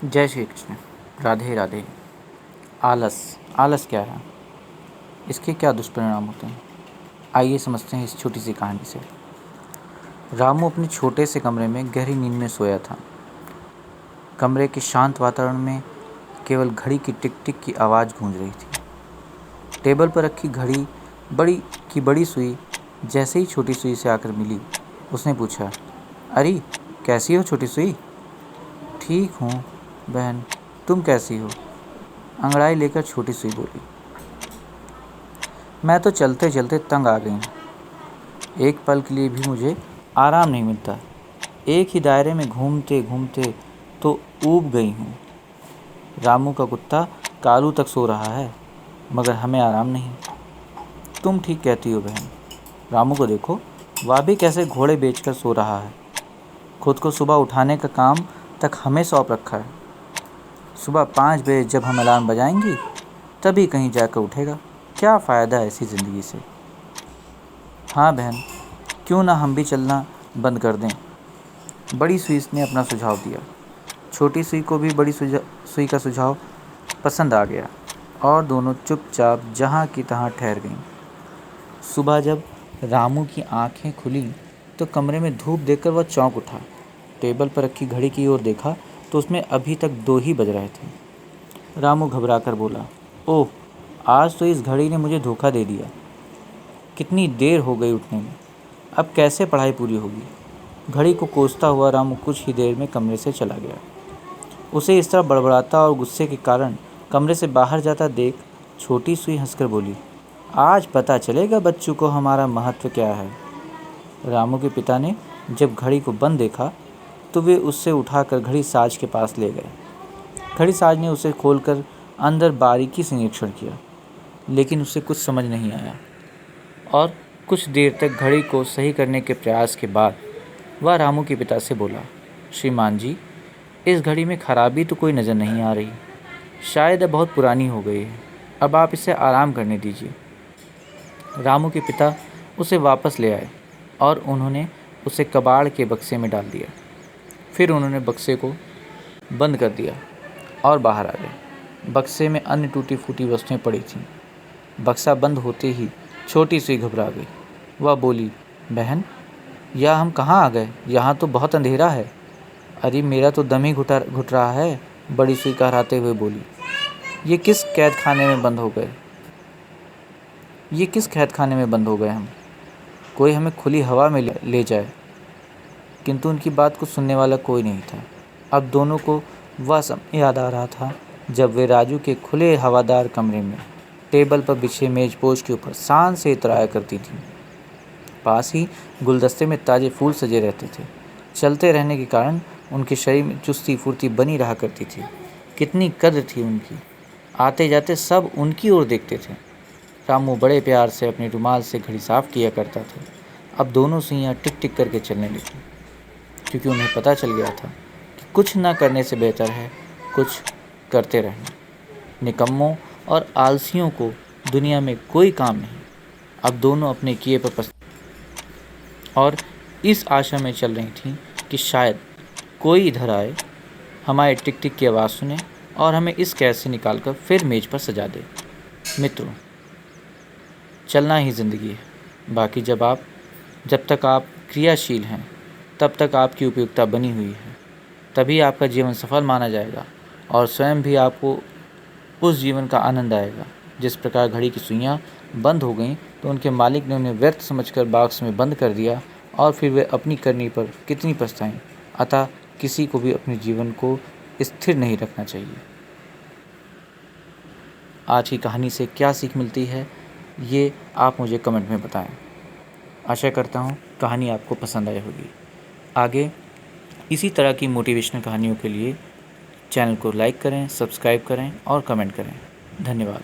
जय श्री कृष्ण। राधे राधे। आलस क्या है? इसके क्या दुष्परिणाम होते हैं? आइए समझते हैं इस छोटी सी कहानी से। रामू अपने छोटे से कमरे में गहरी नींद में सोया था। कमरे के शांत वातावरण में केवल घड़ी की टिक टिक की आवाज़ गूंज रही थी। टेबल पर रखी घड़ी बड़ी सुई जैसे ही छोटी सुई से आकर मिली, उसने पूछा, अरे कैसी हो छोटी सुई? ठीक हूँ बहन, तुम कैसी हो? अंगड़ाई लेकर छोटी सुई बोली। मैं तो चलते चलते तंग आ गई हूँ। एक पल के लिए भी मुझे आराम नहीं मिलता। एक ही दायरे में घूमते घूमते तो ऊब गई हूँ। रामू का कुत्ता कालू तक सो रहा है, मगर हमें आराम नहीं। तुम ठीक कहती हो बहन। रामू को देखो, वह भी कैसे घोड़े बेचकर सो रहा है। खुद को सुबह उठाने का काम तक हमें सौंप रखा है। सुबह 5 बजे जब हम अलार्म बजाएंगी तभी कहीं जाकर उठेगा। क्या फ़ायदा ऐसी ज़िंदगी से? हाँ बहन, क्यों ना हम भी चलना बंद कर दें। बड़ी सुई ने अपना सुझाव दिया। छोटी सुई को भी बड़ी सुई का सुझाव पसंद आ गया और दोनों चुपचाप जहाँ की तहाँ ठहर गईं। सुबह जब रामू की आंखें खुली तो कमरे में धूप देखकर वह चौंक उठा। टेबल पर रखी घड़ी की ओर देखा तो उसमें अभी तक 2 ही बज रहे थे। रामू घबराकर बोला, ओह, आज तो इस घड़ी ने मुझे धोखा दे दिया। कितनी देर हो गई उठने में, अब कैसे पढ़ाई पूरी होगी? घड़ी को कोसता हुआ रामू कुछ ही देर में कमरे से चला गया। उसे इस तरह बड़बड़ाता और गुस्से के कारण कमरे से बाहर जाता देख छोटी सुई हंसकर बोली, आज पता चलेगा बच्चों को हमारा महत्व क्या है। रामू के पिता ने जब घड़ी को बंद देखा तो वे उससे उठाकर घड़ी साज के पास ले गए। घड़ी साज ने उसे खोलकर अंदर बारीकी से निरीक्षण किया, लेकिन उसे कुछ समझ नहीं आया और कुछ देर तक घड़ी को सही करने के प्रयास के बाद वह रामू के पिता से बोला, श्रीमान जी, इस घड़ी में खराबी तो कोई नज़र नहीं आ रही। शायद अब बहुत पुरानी हो गई है। अब आप इसे आराम करने दीजिए। रामू के पिता उसे वापस ले आए और उन्होंने उसे कबाड़ के बक्से में डाल दिया। फिर उन्होंने बक्से को बंद कर दिया और बाहर आ गए। बक्से में अन्य टूटी फूटी वस्तुएं पड़ी थीं। बक्सा बंद होते ही छोटी सी घबरा गई। वह बोली, बहन, यह हम कहाँ आ गए? यहाँ तो बहुत अंधेरा है। अरे मेरा तो दम ही घुट रहा है। बड़ी सुई कहराते हुए बोली, ये किस कैद खाने में बंद हो गए हम? कोई हमें खुली हवा में ले जाए। किंतु उनकी बात को सुनने वाला कोई नहीं था। अब दोनों को वह समय याद आ रहा था जब वे राजू के खुले हवादार कमरे में टेबल पर बिछे मेजपोश के ऊपर शान से इतराया करती थी। पास ही गुलदस्ते में ताज़े फूल सजे रहते थे। चलते रहने के कारण उनके शरीर में चुस्ती फुर्ती बनी रहा करती थी। कितनी कद्र थी उनकी। आते जाते सब उनकी ओर देखते थे। रामू बड़े प्यार से अपने रुमाल से घड़ी साफ किया करता था। अब दोनों सुइयां टिक टिक करके चलने लगी, क्योंकि उन्हें पता चल गया था कि कुछ ना करने से बेहतर है कुछ करते रहना। निकम्मों और आलसियों को दुनिया में कोई काम नहीं। अब दोनों अपने किए पर और इस आशा में चल रही थीं कि शायद कोई इधर आए, हमारे टिक टिक की आवाज़ सुने और हमें इस कैद से निकालकर फिर मेज पर सजा दे। मित्रों, चलना ही ज़िंदगी है। बाकी जब तक आप क्रियाशील हैं तब तक आपकी उपयुक्तता बनी हुई है। तभी आपका जीवन सफल माना जाएगा और स्वयं भी आपको उस जीवन का आनंद आएगा। जिस प्रकार घड़ी की सुइयां बंद हो गईं तो उनके मालिक ने उन्हें व्यर्थ समझकर बॉक्स में बंद कर दिया और फिर वे अपनी करनी पर कितनी पछताएं। अतः किसी को भी अपने जीवन को स्थिर नहीं रखना चाहिए। आज की कहानी से क्या सीख मिलती है, ये आप मुझे कमेंट में बताएं। आशा करता हूँ कहानी आपको पसंद आई होगी। आगे इसी तरह की मोटिवेशनल कहानियों के लिए चैनल को लाइक करें, सब्सक्राइब करें और कमेंट करें। धन्यवाद।